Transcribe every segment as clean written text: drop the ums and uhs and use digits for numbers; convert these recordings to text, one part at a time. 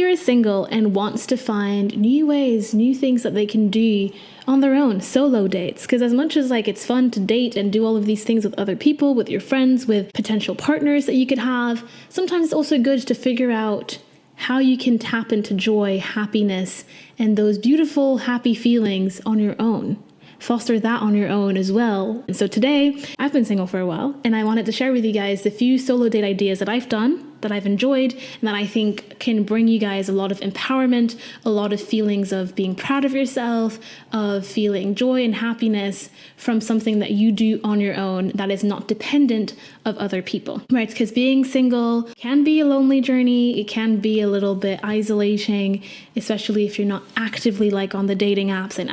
here is single and wants to find new ways, new things that they can do on their own, solo dates. Because as much as like it's fun to date and do all of these things with other people, with your friends, with potential partners that you could have, sometimes it's also good to figure out how you can tap into joy, happiness, and those beautiful, happy feelings on your own. Foster that on your own as well. And so today, I've been single for a while, and I wanted to share with you guys the few solo date ideas that I've done, that I've enjoyed, and that I think can bring you guys a lot of empowerment, a lot of feelings of being proud of yourself, of feeling joy and happiness from something that you do on your own that is not dependent of other people, right? Because being single can be a lonely journey. It can be a little bit isolating, especially if you're not actively like on the dating apps and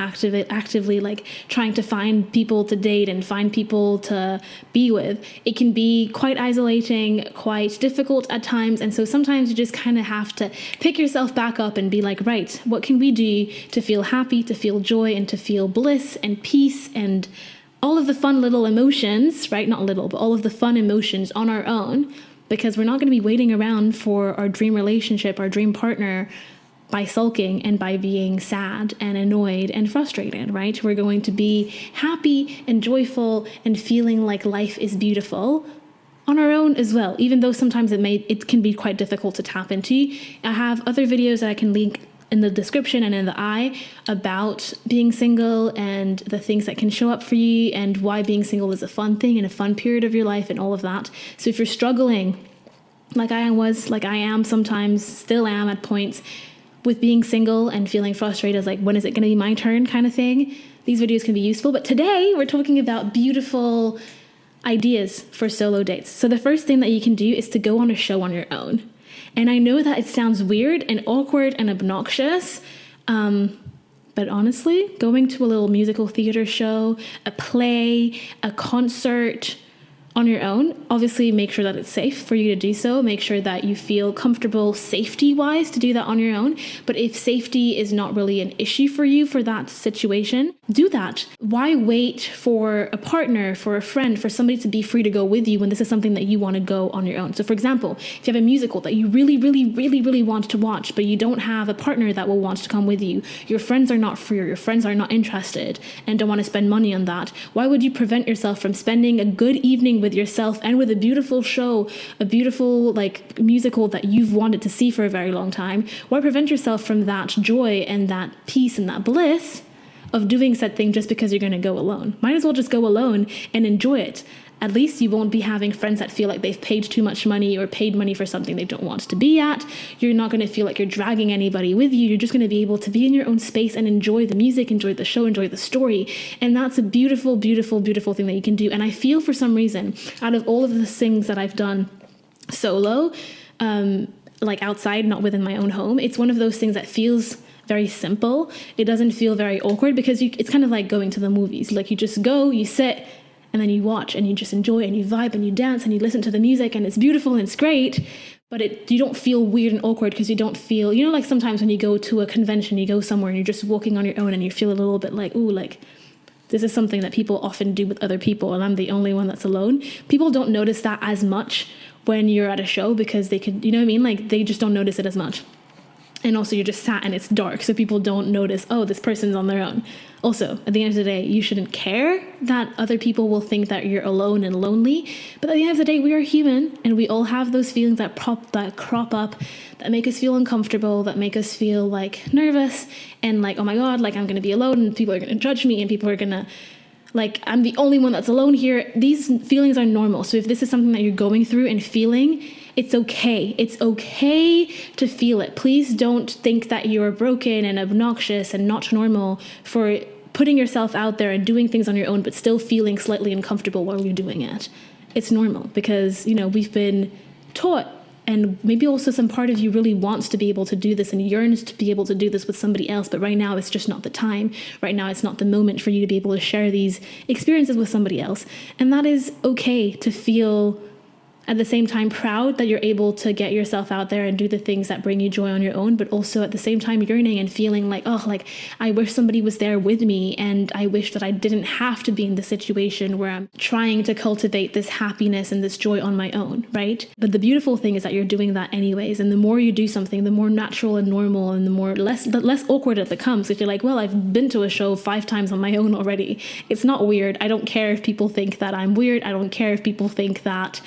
actively like trying to find people to date and find people to be with. It can be quite isolating, quite difficult at times. And so sometimes you just kind of have to pick yourself back up and be like, right, what can we do to feel happy, to feel joy, and to feel bliss and peace and all of the fun little emotions, right? Not little, but all of the fun emotions on our own, because we're not going to be waiting around for our dream relationship, our dream partner, by sulking and by being sad and annoyed and frustrated, right? We're going to be happy and joyful and feeling like life is beautiful on our own as well, even though sometimes it can be quite difficult to tap into. I have other videos that I can link in the description and in the eye about being single and the things that can show up for you and why being single is a fun thing and a fun period of your life and all of that. So if you're struggling like I am sometimes, still am at points, with being single and feeling frustrated as like, when is it going to be my turn kind of thing, these videos can be useful. But today we're talking about beautiful ideas for solo dates. So the first thing that you can do is to go on a show on your own. And I know that it sounds weird and awkward and obnoxious, but honestly, going to a little musical theater show, a play, a concert on your own, obviously make sure that it's safe for you to do so. Make sure that you feel comfortable safety-wise to do that on your own. But if safety is not really an issue for you for that situation, do that. Why wait for a partner, for a friend, for somebody to be free to go with you when this is something that you want to go on your own? So for example, if you have a musical that you really, really, really, really want to watch, but you don't have a partner that will want to come with you, your friends are not free or your friends are not interested and don't want to spend money on that, why would you prevent yourself from spending a good evening with yourself and with a beautiful show, a beautiful like musical that you've wanted to see for a very long time? Why prevent yourself from that joy and that peace and that bliss of doing said thing just because you're going to go alone? Might as well just go alone and enjoy it. At least you won't be having friends that feel like they've paid too much money or paid money for something they don't want to be at. You're not going to feel like you're dragging anybody with you. You're just going to be able to be in your own space and enjoy the music, enjoy the show, enjoy the story. And that's a beautiful, beautiful, beautiful thing that you can do. And I feel for some reason, out of all of the things that I've done solo, like outside, not within my own home, it's one of those things that feels very simple. It doesn't feel very awkward because it's kind of like going to the movies. Like you just go, you sit, and then you watch and you just enjoy and you vibe and you dance and you listen to the music and it's beautiful and it's great, but you don't feel weird and awkward because you don't feel, like sometimes when you go to a convention, you go somewhere and you're just walking on your own and you feel a little bit like, ooh, like this is something that people often do with other people and I'm the only one that's alone. People don't notice that as much when you're at a show because they could, like they just don't notice it as much. And also you're just sat and it's dark, so people don't notice, oh, this person's on their own. Also, at the end of the day, you shouldn't care that other people will think that you're alone and lonely. But at the end of the day, we are human and we all have those feelings that crop up, that make us feel uncomfortable, that make us feel like nervous and like, oh my God, like I'm going to be alone and people are going to judge me and people are going to, like, I'm the only one that's alone here. These feelings are normal. So if this is something that you're going through and feeling, it's okay. It's okay to feel it. Please don't think that you're broken and obnoxious and not normal for putting yourself out there and doing things on your own, but still feeling slightly uncomfortable while you're doing it. It's normal because, we've been taught, and maybe also some part of you really wants to be able to do this and yearns to be able to do this with somebody else. But right now it's just not the time. Right now it's not the moment for you to be able to share these experiences with somebody else. And that is okay to feel at the same time proud that you're able to get yourself out there and do the things that bring you joy on your own, but also at the same time yearning and feeling like, oh, like I wish somebody was there with me, and I wish that I didn't have to be in the situation where I'm trying to cultivate this happiness and this joy on my own, right? But the beautiful thing is that you're doing that anyways, and the more you do something, the more natural and normal and the less awkward it becomes. If you're like, well, I've been to a show 5 times on my own already, it's not weird. I don't care if people think that I'm weird. I don't care if people think that,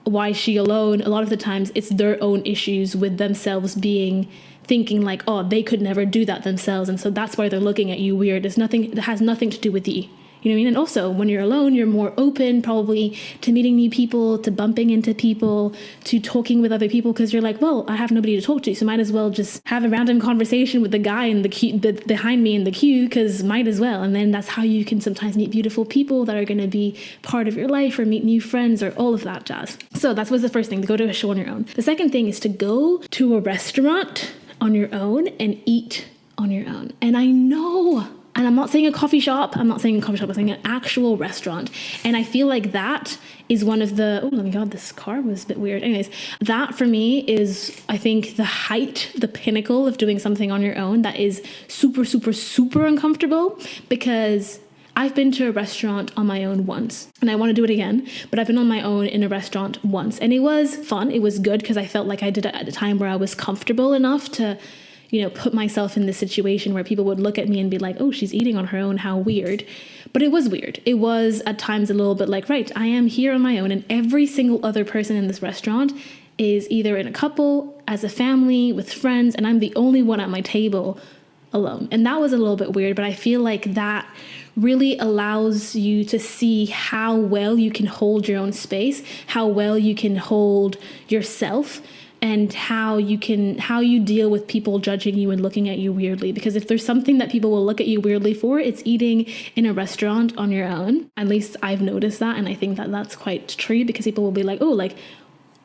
why is she alone? A lot of the times it's their own issues with themselves thinking like, oh, they could never do that themselves, and so that's why they're looking at you weird. It has nothing to do with you. You know what I mean? And also, when you're alone, you're more open probably to meeting new people, to bumping into people, to talking with other people, because you're like, well, I have nobody to talk to, so might as well just have a random conversation with the guy in the queue, behind me in the queue, because might as well. And then that's how you can sometimes meet beautiful people that are going to be part of your life, or meet new friends, or all of that jazz. So that was the first thing, to go to a show on your own. The second thing is to go to a restaurant on your own and eat on your own. And I know, and I'm not saying a coffee shop, I'm saying an actual restaurant. And I feel like that is one of the, oh my God, this car was a bit weird. Anyways, that for me is, I think, the pinnacle of doing something on your own that is super, super, super uncomfortable, because I've been to a restaurant on my own once, and I want to do it again, but I've been on my own in a restaurant once, and it was fun. It was good because I felt like I did it at a time where I was comfortable enough to, put myself in this situation where people would look at me and be like, oh, she's eating on her own, how weird. But it was weird. It was at times a little bit like, right, I am here on my own, and every single other person in this restaurant is either in a couple, as a family, with friends, and I'm the only one at my table alone. And that was a little bit weird, but I feel like that really allows you to see how well you can hold your own space, how well you can hold yourself, and how you deal with people judging you and looking at you weirdly. Because if there's something that people will look at you weirdly for, it's eating in a restaurant on your own. At least I've noticed that, and I think that that's quite true, because people will be like, oh, like,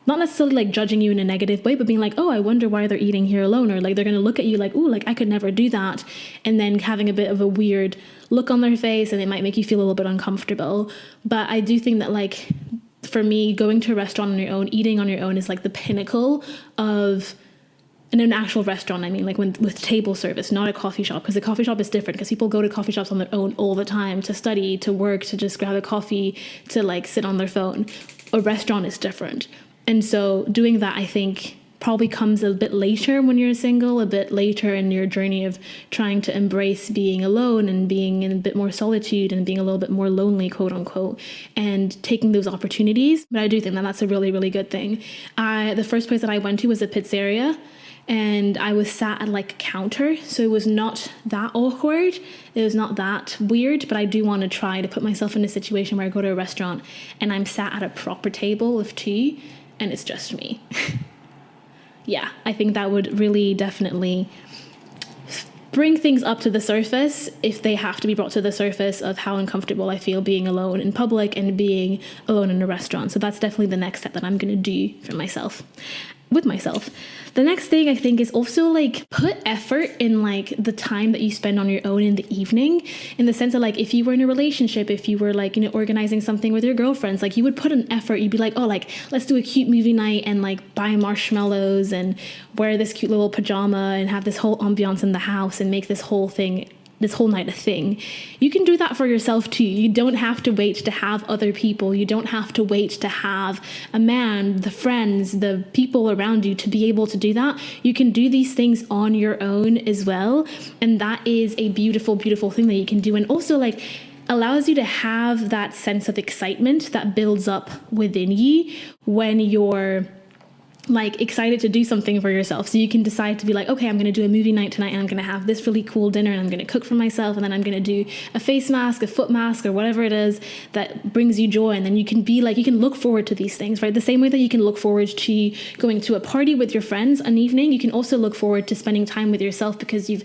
not necessarily like judging you in a negative way, but being like, oh, I wonder why they're eating here alone. Or like they're going to look at you like, oh, like I could never do that. And then having a bit of a weird look on their face, and it might make you feel a little bit uncomfortable. But I do think that, like, for me, going to a restaurant on your own, eating on your own is like the pinnacle of, in an actual restaurant, I mean, like with table service, not a coffee shop, because a coffee shop is different, because people go to coffee shops on their own all the time to study, to work, to just grab a coffee, to like sit on their phone. A restaurant is different. And so doing that, I think, probably comes a bit later when you're single, a bit later in your journey of trying to embrace being alone and being in a bit more solitude and being a little bit more lonely, quote unquote, and taking those opportunities. But I do think that that's a really, really good thing. The first place that I went to was a pizzeria, and I was sat at like a counter, so it was not that awkward. It was not that weird, but I do want to try to put myself in a situation where I go to a restaurant and I'm sat at a proper table of 2 and it's just me. Yeah, I think that would really definitely bring things up to the surface, if they have to be brought to the surface, of how uncomfortable I feel being alone in public and being alone in a restaurant. So that's definitely the next step that I'm going to do for myself. With myself. The next thing I think is also like put effort in like the time that you spend on your own in the evening, in the sense of like if you were in a relationship, if you were like, organizing something with your girlfriends, like you would put an effort. You'd be like, oh, like let's do a cute movie night and like buy marshmallows and wear this cute little pajama and have this whole ambiance in the house and make this whole night a thing. You can do that for yourself too. You don't have to wait to have other people. You don't have to wait to have a man, the friends, the people around you to be able to do that. You can do these things on your own as well. And that is a beautiful, beautiful thing that you can do. And also like allows you to have that sense of excitement that builds up within you when you're like excited to do something for yourself. So you can decide to be like, okay, I'm going to do a movie night tonight and I'm going to have this really cool dinner and I'm going to cook for myself, and then I'm going to do a face mask, a foot mask, or whatever it is that brings you joy. And then you can be like, you can look forward to these things, right? The same way that you can look forward to going to a party with your friends an evening, you can also look forward to spending time with yourself, because you've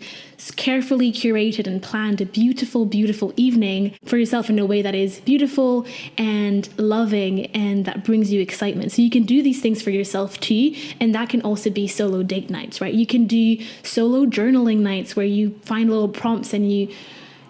carefully curated and planned a beautiful, beautiful evening for yourself in a way that is beautiful and loving and that brings you excitement. So you can do these things for yourself too. And that can also be solo date nights, right? You can do solo journaling nights where you find little prompts and you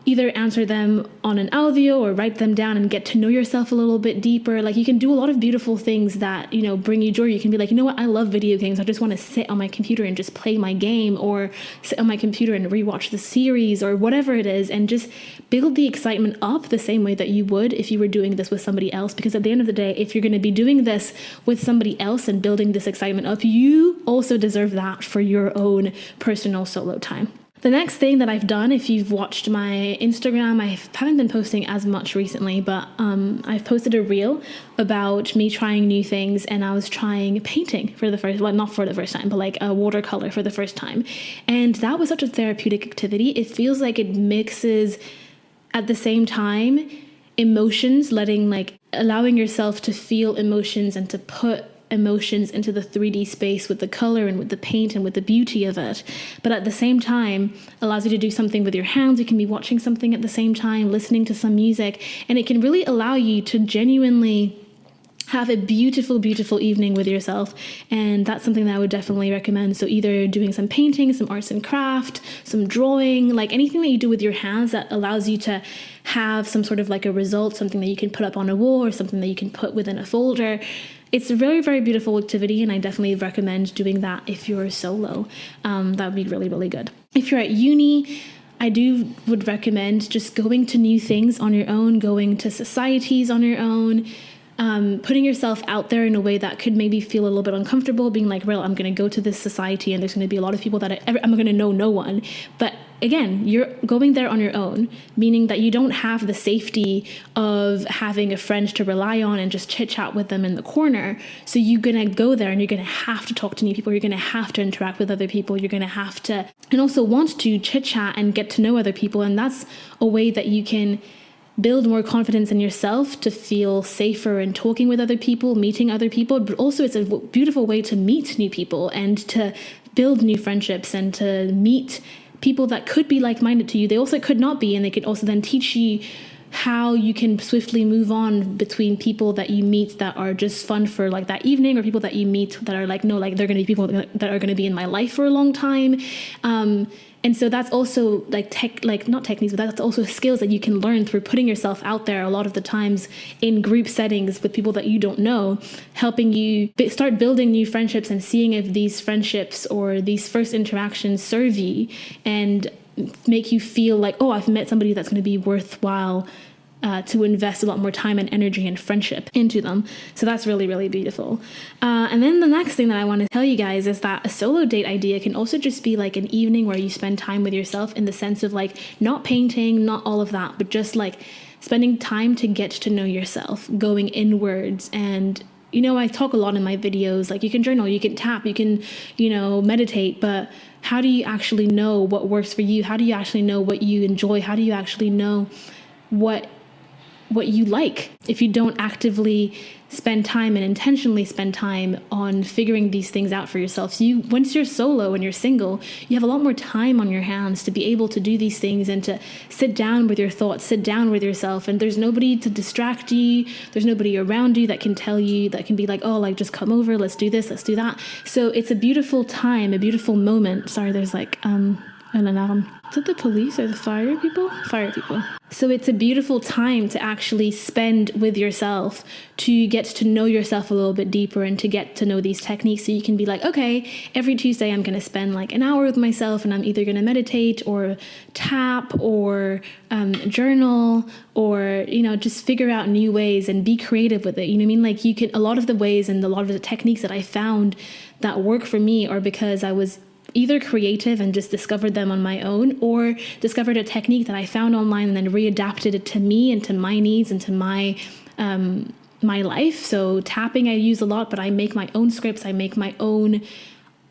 either answer them on an audio or write them down and get to know yourself a little bit deeper. Like, you can do a lot of beautiful things that, you know, bring you joy. You can be like, you know what, I love video games. I just want to sit on my computer and just play my game, or sit on my computer and rewatch the series, or whatever it is, and just build the excitement up the same way that you would if you were doing this with somebody else. Because at the end of the day, if you're going to be doing this with somebody else and building this excitement up, you also deserve that for your own personal solo time. The next thing that I've done, if you've watched my Instagram, I haven't been posting as much recently, but I've posted a reel about me trying new things, and I was trying painting for the first, well, not for the first time, but like a watercolor for the first time. And that was such a therapeutic activity. It feels like it mixes at the same time emotions, allowing yourself to feel emotions and to put emotions into the 3D space with the color and with the paint and with the beauty of it, but at the same time allows you to do something with your hands. You can be watching something at the same time, listening to some music, and it can really allow you to genuinely have a beautiful, beautiful evening with yourself. And that's something that I would definitely recommend. So either doing some painting, some arts and craft, some drawing, like anything that you do with your hands that allows you to have some sort of like a result, something that you can put up on a wall or something that you can put within a folder. It's a very, very beautiful activity, and I definitely recommend doing that if you're solo. That would be really, really good. If you're at uni, I would recommend just going to new things on your own, going to societies on your own, putting yourself out there in a way that could maybe feel a little bit uncomfortable, being like, well, I'm going to go to this society and there's going to be a lot of people that I'm going to know no one. But again, you're going there on your own, meaning that you don't have the safety of having a friend to rely on and just chit chat with them in the corner. So you're going to go there and you're going to have to talk to new people. You're going to have to interact with other people. You're going to have to, and also want to chit chat and get to know other people. And that's a way that you can build more confidence in yourself, to feel safer in talking with other people, meeting other people, but also it's a beautiful way to meet new people and to build new friendships and to meet people that could be like-minded to you. They also could not be, and they could also then teach you how you can swiftly move on between people that you meet that are just fun for like that evening, or people that you meet that are like, no, like they're going to be people that are going to be in my life for a long time. And so that's also not techniques, but that's also skills that you can learn through putting yourself out there a lot of the times in group settings with people that you don't know, helping you start building new friendships and seeing if these friendships or these first interactions serve you and make you feel like, oh, I've met somebody that's going to be worthwhile to invest a lot more time and energy and friendship into them. So that's really, really beautiful. And then the next thing that I want to tell you guys is that a solo date idea can also just be like an evening where you spend time with yourself, in the sense of like not painting, not all of that, but just like spending time to get to know yourself, going inwards. And you know, I talk a lot in my videos, like you can journal, you can tap, you can, meditate, but how do you actually know what works for you? How do you actually know what you enjoy? How do you actually know what you like if you don't actively spend time and intentionally spend time on figuring these things out for yourself? So once you're solo and you're single, you have a lot more time on your hands to be able to do these things and to sit down with your thoughts, sit down with yourself, and there's nobody to distract you. There's nobody around you that can tell you, that can be like, oh, like just come over, let's do this, let's do that. So it's a beautiful time, a beautiful moment. Sorry, there's like an alarm. Is it the police or the fire people? Fire people. So it's a beautiful time to actually spend with yourself, to get to know yourself a little bit deeper and to get to know these techniques. So you can be like, okay, every Tuesday I'm going to spend like an hour with myself, and I'm either going to meditate or tap or journal, or, just figure out new ways and be creative with it. You know what I mean? Like a lot of the ways and a lot of the techniques that I found that work for me are because I was either creative and just discovered them on my own, or discovered a technique that I found online and then readapted it to me and to my needs and to my life. So tapping I use a lot, but I make my own scripts. I make my own,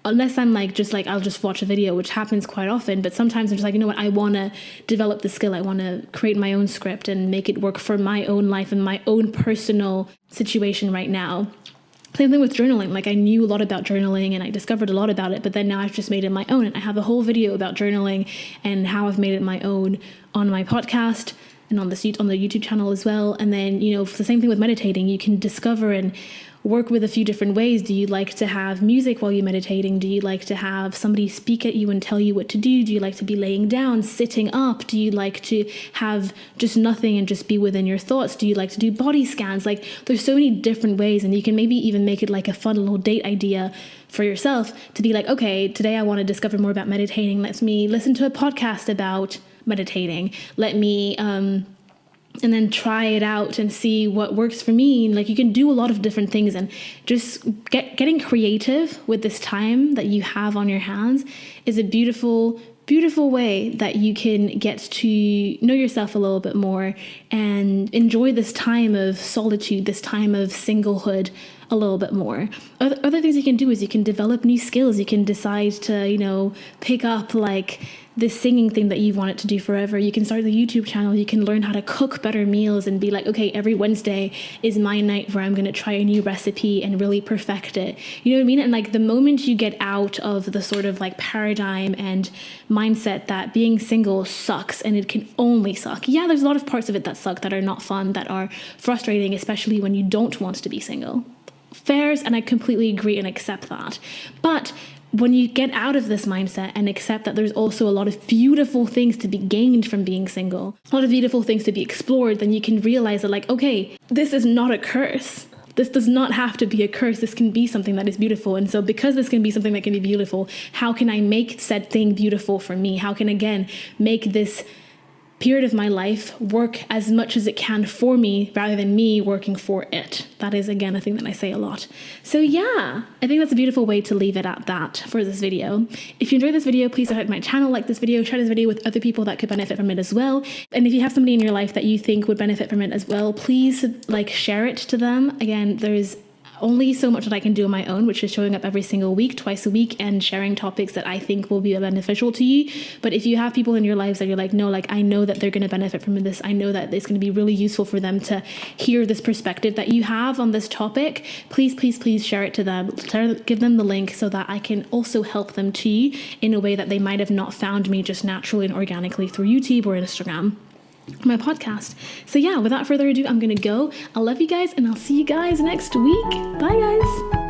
unless I'm I'll just watch a video, which happens quite often. But sometimes I'm just like, you know what, I want to develop the skill. I want to create my own script and make it work for my own life and my own personal situation right now. Same thing with journaling. Like I knew a lot about journaling and I discovered a lot about it, but then now I've just made it my own. And I have a whole video about journaling and how I've made it my own on my podcast and on the YouTube channel as well. And then, the same thing with meditating. You can discover and work with a few different ways. Do you like to have music while you're meditating? Do you like to have somebody speak at you and tell you what to do? Do you like to be laying down, sitting up? Do you like to have just nothing and just be within your thoughts? Do you like to do body scans? Like, there's so many different ways, and you can maybe even make it like a fun little date idea for yourself to be like, okay, today I want to discover more about meditating. Let me listen to a podcast about meditating. Let me and then try it out and see what works for me. And like, you can do a lot of different things, and just getting creative with this time that you have on your hands is a beautiful way that you can get to know yourself a little bit more and enjoy this time of solitude, this time of singlehood a little bit more. Other things you can do is you can develop new skills. You can decide to, pick up like this singing thing that you've wanted to do forever. You can start the YouTube channel. You can learn how to cook better meals and be like, okay, every Wednesday is my night where I'm going to try a new recipe and really perfect it. You know what I mean? And like, the moment you get out of the sort of like paradigm and mindset that being single sucks and it can only suck. Yeah, there's a lot of parts of it that suck, that are not fun, that are frustrating, especially when you don't want to be single. Fairs, and I completely agree and accept that. But when you get out of this mindset and accept that there's also a lot of beautiful things to be gained from being single, a lot of beautiful things to be explored, then you can realize that like, okay, this is not a curse. This does not have to be a curse. This can be something that is beautiful. And so because this can be something that can be beautiful, how can I make said thing beautiful for me? How can, again, make this period of my life work as much as it can for me rather than me working for it? That is, again, a thing that I say a lot. So yeah, I think that's a beautiful way to leave it at that for this video. If you enjoyed this video, please subscribe to my channel, like this video, share this video with other people that could benefit from it as well. And if you have somebody in your life that you think would benefit from it as well, please like share it to them. Again, there's only so much that I can do on my own, which is showing up every single week, twice a week, and sharing topics that I think will be beneficial to you. But if you have people in your lives that you're like, no, like, I know that they're going to benefit from this. I know that it's going to be really useful for them to hear this perspective that you have on this topic. Please, please, please share it to them. Give them the link so that I can also help them too in a way that they might have not found me just naturally and organically through YouTube or Instagram, my podcast. So yeah, without further ado, I'm gonna go. I love you guys, and I'll see you guys next week. Bye guys.